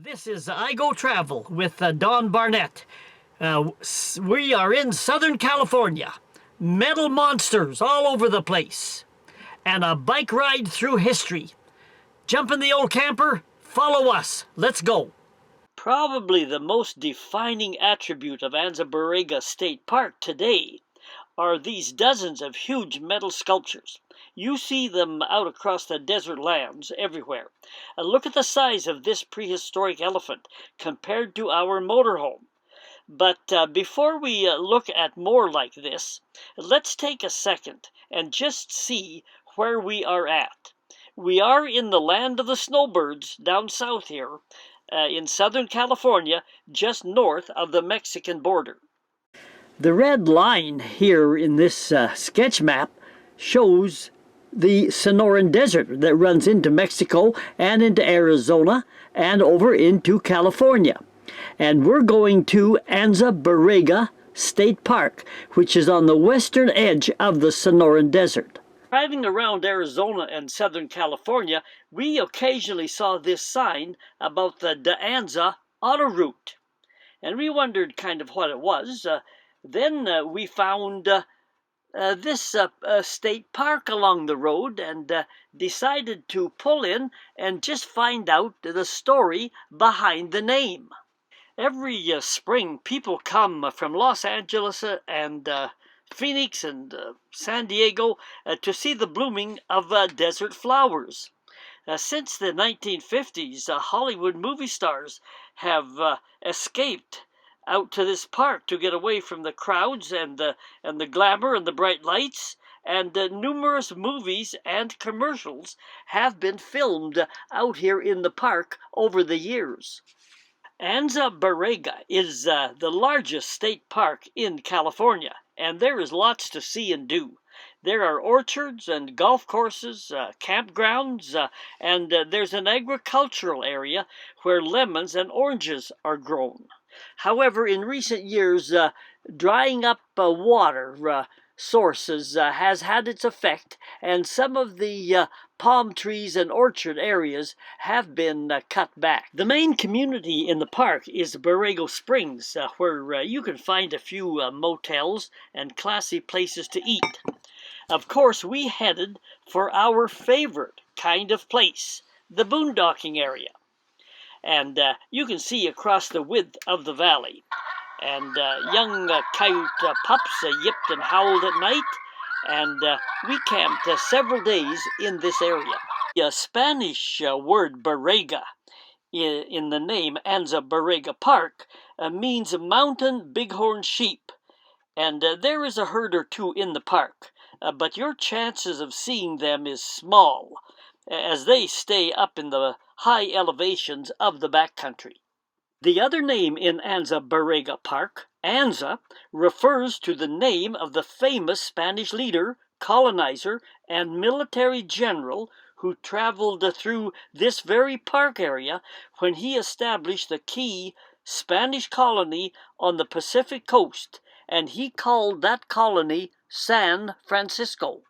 This is I Go Travel with Don Barnett. We are in Southern California. Metal monsters all over the place. And a bike ride through history. Jump in the old camper, follow us. Let's go. Probably the most defining attribute of Anza-Borrego State Park today are these dozens of huge metal sculptures. You see them out across the desert lands everywhere. Look at the size of this prehistoric elephant compared to our motorhome. But before we look at more like this, let's take a second and just see where we are at. We are in the land of the snowbirds down south here in Southern California, just north of the Mexican border. The red line here in this sketch map shows the Sonoran Desert that runs into Mexico and into Arizona and over into California. And we're going to Anza-Borrego State Park, which is on the western edge of the Sonoran Desert. Driving around Arizona and Southern California, we occasionally saw this sign about the Anza auto route. And we wondered kind of what it was. Then we found this state park along the road and decided to pull in and just find out the story behind the name. Every spring, people come from Los Angeles and Phoenix and San Diego to see the blooming of desert flowers. Since the 1950s, Hollywood movie stars have escaped out to this park to get away from the crowds and the glamour and the bright lights, and numerous movies and commercials have been filmed out here in the park over the years. Anza-Borrego is the largest state park in California, and there is lots to see and do. There are orchards and golf courses, campgrounds, and there's an agricultural area where lemons and oranges are grown. However, in recent years, drying up water sources has had its effect, and some of the palm trees and orchard areas have been cut back. The main community in the park is Borrego Springs, where you can find a few motels and classy places to eat. Of course, we headed for our favorite kind of place, the boondocking area. And you can see across the width of the valley. And young coyote pups yipped and howled at night, and we camped several days in this area. The Spanish word Borrego in the name Anza-Borrego Park means mountain bighorn sheep, and there is a herd or two in the park, but your chances of seeing them is small, as they stay up in the high elevations of the backcountry. The other name in Anza-Borrego Park, Anza, refers to the name of the famous Spanish leader, colonizer, and military general who traveled through this very park area when he established the key Spanish colony on the Pacific coast, and he called that colony San Francisco.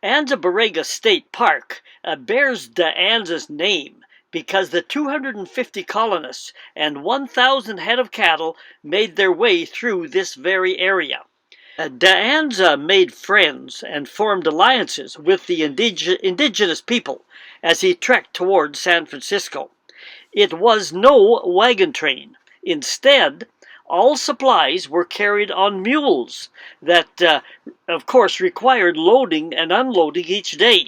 Anza-Borrego State Park bears the Anza's name because the 250 colonists and 1,000 head of cattle made their way through this very area. De Anza made friends and formed alliances with the indigenous people as he trekked toward San Francisco. It was no wagon train. Instead, all supplies were carried on mules that, of course, required loading and unloading each day.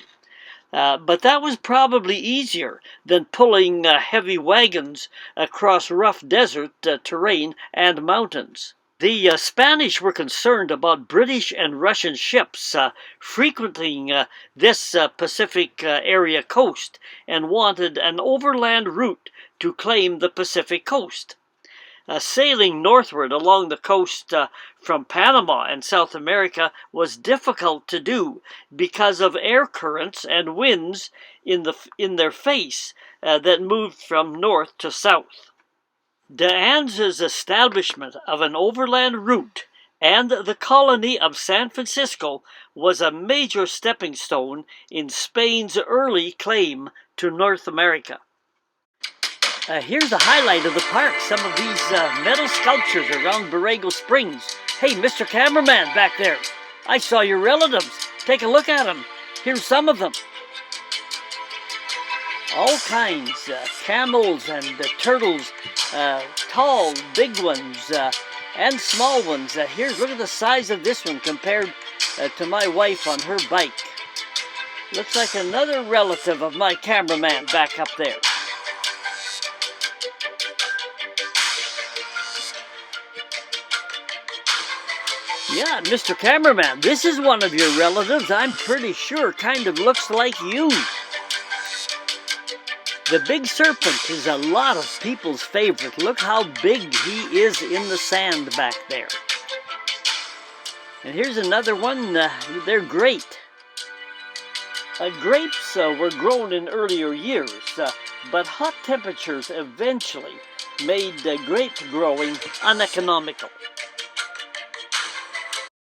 But that was probably easier than pulling heavy wagons across rough desert terrain and mountains. The Spanish were concerned about British and Russian ships frequenting this Pacific area coast and wanted an overland route to claim the Pacific coast. Sailing northward along the coast from Panama and South America was difficult to do because of air currents and winds in their face that moved from north to south. De Anza's establishment of an overland route and the colony of San Francisco was a major stepping stone in Spain's early claim to North America. Here's a highlight of the park, some of these metal sculptures around Borrego Springs. Hey, Mr. Cameraman back there, I saw your relatives. Take a look at them. Here's some of them. All kinds, camels and turtles, tall, big ones, and small ones. Look at the size of this one compared to my wife on her bike. Looks like another relative of my cameraman back up there. Yeah, Mr. Cameraman, this is one of your relatives. I'm pretty sure kind of looks like you. The big serpent is a lot of people's favorite. Look how big he is in the sand back there. And here's another one. They're great. Grapes were grown in earlier years, but hot temperatures eventually made grape growing uneconomical.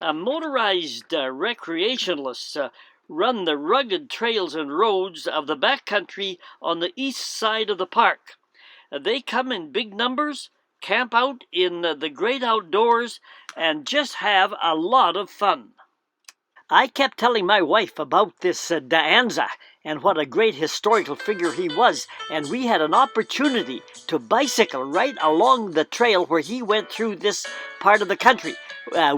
Motorized recreationalists run the rugged trails and roads of the backcountry on the east side of the park. They come in big numbers, camp out in the great outdoors, and just have a lot of fun. I kept telling my wife about this Anza and what a great historical figure he was, and we had an opportunity to bicycle right along the trail where he went through this part of the country.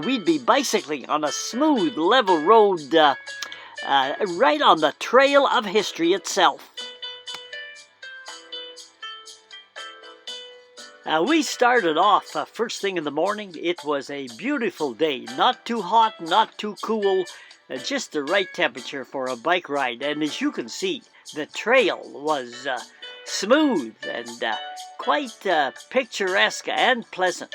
We'd be bicycling on a smooth, level road right on the trail of history itself. We started off first thing in the morning. It was a beautiful day, not too hot, not too cool, just the right temperature for a bike ride. And as you can see, the trail was smooth and quite picturesque and pleasant.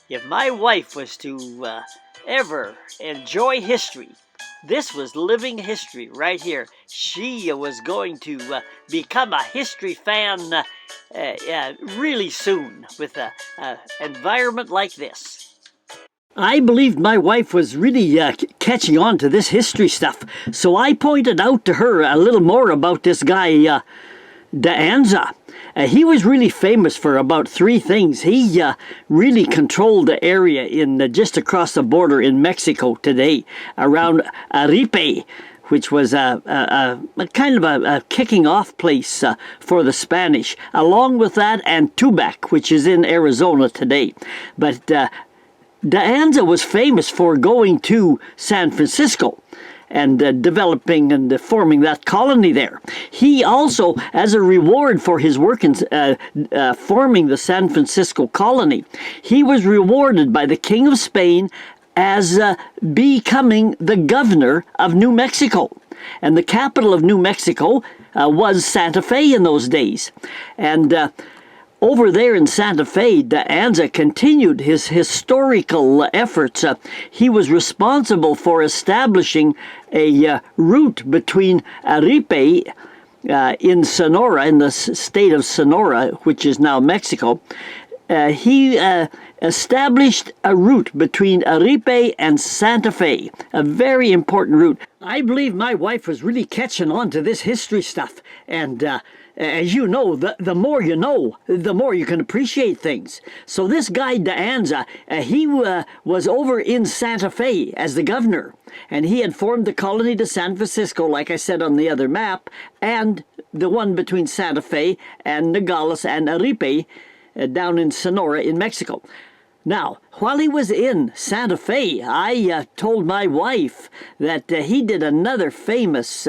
If my wife was to ever enjoy history, this was living history right here. She was going to become a history fan really soon with an environment like this. I believed my wife was really catching on to this history stuff, so I pointed out to her a little more about this guy, Anza. He was really famous for about three things. He really controlled the area in just across the border in Mexico today, around Aripe, which was a kind of a kicking off place for the Spanish, along with that and Tubac, which is in Arizona today. But Anza was famous for going to San Francisco and developing and forming that colony there. He also, as a reward for his work in forming the San Francisco colony, he was rewarded by the King of Spain as becoming the governor of New Mexico. And the capital of New Mexico was Santa Fe in those days. And over there in Santa Fe, Anza continued his historical efforts. He was responsible for establishing a route between Aripe in Sonora, in the state of Sonora, which is now Mexico. He established a route between Aripe and Santa Fe, a very important route. I believe my wife was really catching on to this history stuff, and as you know, the more you know, the more you can appreciate things. So this guy, Anza, he was over in Santa Fe as the governor, and he had formed the colony to San Francisco, like I said on the other map, and the one between Santa Fe and Nogales and Aripe down in Sonora in Mexico. Now, while he was in Santa Fe, I told my wife that he did another famous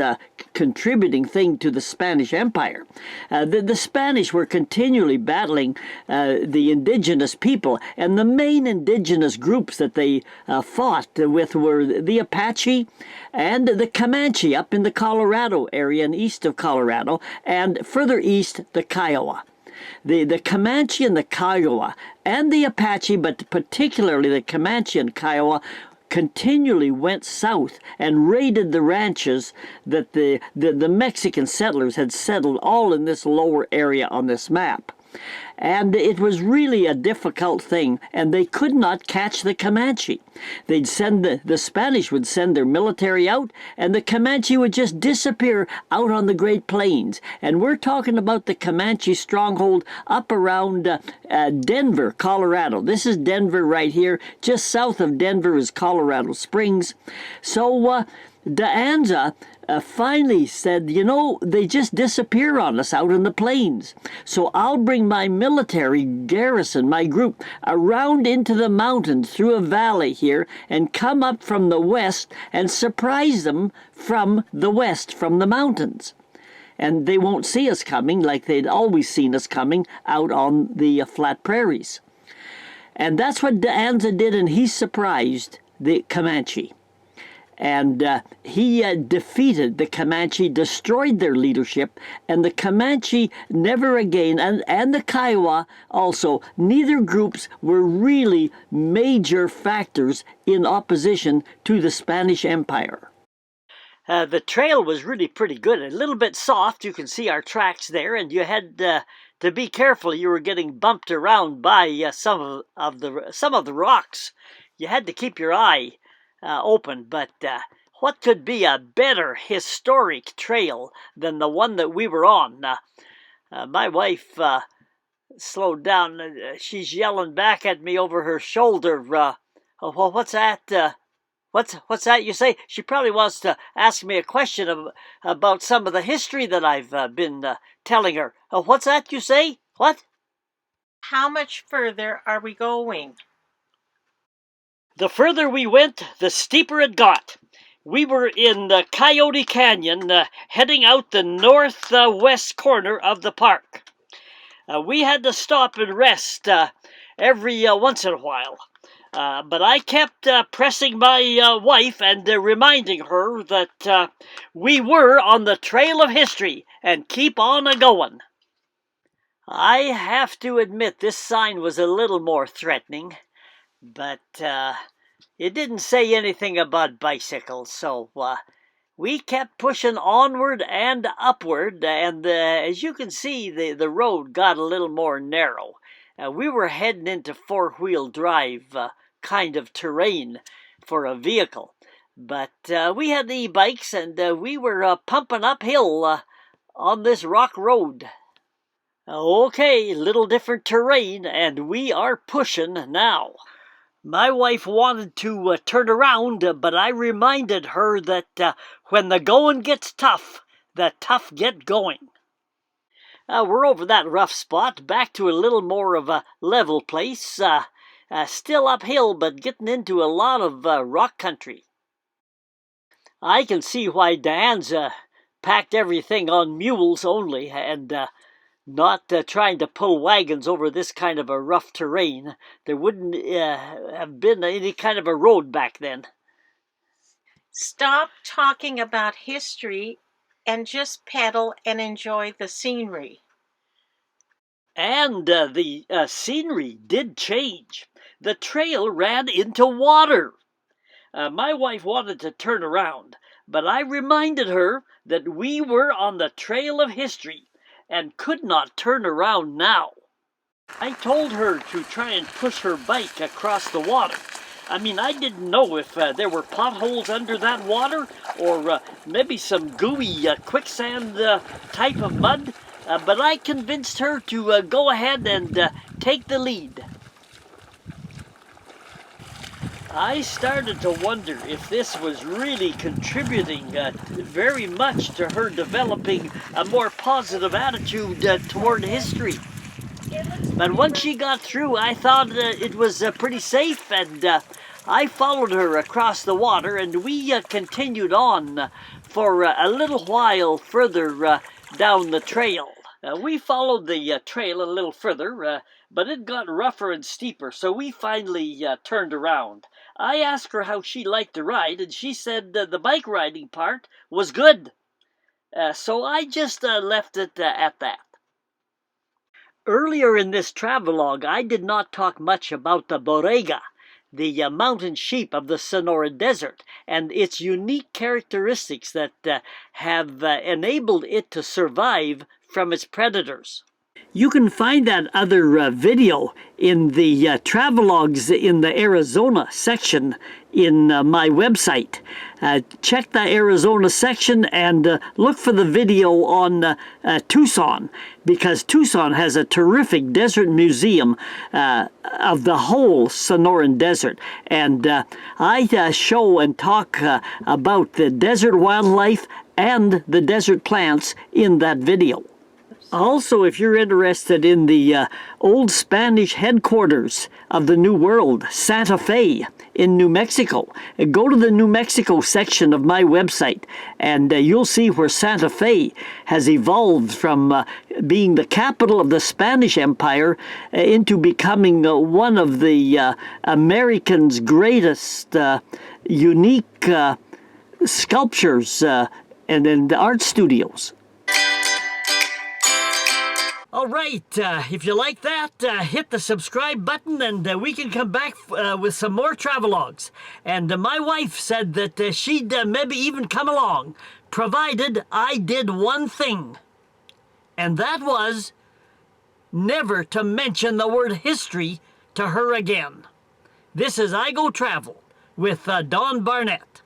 contributing thing to the Spanish Empire. The Spanish were continually battling the indigenous people, and the main indigenous groups that they fought with were the Apache and the Comanche up in the Colorado area and east of Colorado, and further east, the Kiowa. The Comanche and the Kiowa and the Apache, but particularly the Comanche and Kiowa, continually went south and raided the ranches that the Mexican settlers had settled all in this lower area on this map. And it was really a difficult thing, and they could not catch the Comanche. They'd send the Spanish would send their military out, and the Comanche would just disappear out on the Great Plains. And we're talking about the Comanche stronghold up around Denver, Colorado. This is Denver right here. Just south of Denver is Colorado Springs. So De Anza finally said, you know, they just disappear on us out in the plains. So I'll bring my military garrison, my group, around into the mountains through a valley here and come up from the west and surprise them from the west, from the mountains. And they won't see us coming like they'd always seen us coming out on the flat prairies. And that's what De Anza did, and he surprised the Comanche. And he defeated the Comanche, destroyed their leadership, and the Comanche never again, and the Kiowa also, neither groups were really major factors in opposition to the Spanish Empire. The trail was really pretty good, a little bit soft. You can see our tracks there, and you had to be careful. You were getting bumped around by some of the rocks. You had to keep your eye open, but what could be a better historic trail than the one that we were on? My wife slowed down. She's yelling back at me over her shoulder. Oh, well, what's that? What's that you say? She probably wants to ask me a question about some of the history that I've been telling her. What's that you say? What? How much further are we going? The further we went, the steeper it got. We were in the Coyote Canyon, heading out the northwest corner of the park. We had to stop and rest every once in a while. But I kept pressing my wife and reminding her that we were on the trail of history and keep on a-going. I have to admit this sign was a little more threatening. But it didn't say anything about bicycles, so we kept pushing onward and upward, and as you can see, the road got a little more narrow. We were heading into four-wheel drive kind of terrain for a vehicle, but we had e-bikes, and we were pumping uphill on this rock road. Okay, little different terrain, and we are pushing now. My wife wanted to turn around, but I reminded her that when the going gets tough, the tough get going. We're over that rough spot, back to a little more of a level place. Still uphill, but getting into a lot of rock country. I can see why De Anza packed everything on mules only, and not trying to pull wagons over this kind of a rough terrain. There wouldn't have been any kind of a road back then. Stop talking about history and just pedal and enjoy the scenery. And the scenery did change. The trail ran into water. My wife wanted to turn around, but I reminded her that we were on the trail of history and could not turn around now. I told her to try and push her bike across the water. I mean, I didn't know if there were potholes under that water or maybe some gooey quicksand type of mud, but I convinced her to go ahead and take the lead. I started to wonder if this was really contributing very much to her developing a more positive attitude toward history. But once she got through, I thought it was pretty safe, and I followed her across the water, and we continued on for a little while further down the trail. We followed the trail a little further, but it got rougher and steeper, so we finally turned around. I asked her how she liked to ride, and she said the bike riding part was good. So I just left it at that. Earlier in this travelogue, I did not talk much about the borrega, the mountain sheep of the Sonoran Desert, and its unique characteristics that have enabled it to survive from its predators. You can find that other video in the travelogues in the Arizona section in my website. Check the Arizona section and look for the video on Tucson, because Tucson has a terrific desert museum of the whole Sonoran Desert. And I show and talk about the desert wildlife and the desert plants in that video. Also, if you're interested in the old Spanish headquarters of the New World, Santa Fe in New Mexico, go to the New Mexico section of my website and you'll see where Santa Fe has evolved from being the capital of the Spanish Empire into becoming one of the Americans' greatest unique sculptures and art studios. All right, if you like that, hit the subscribe button and we can come back with some more travelogues. And my wife said that she'd maybe even come along, provided I did one thing. And that was never to mention the word history to her again. This is I Go Travel with Don Barnett.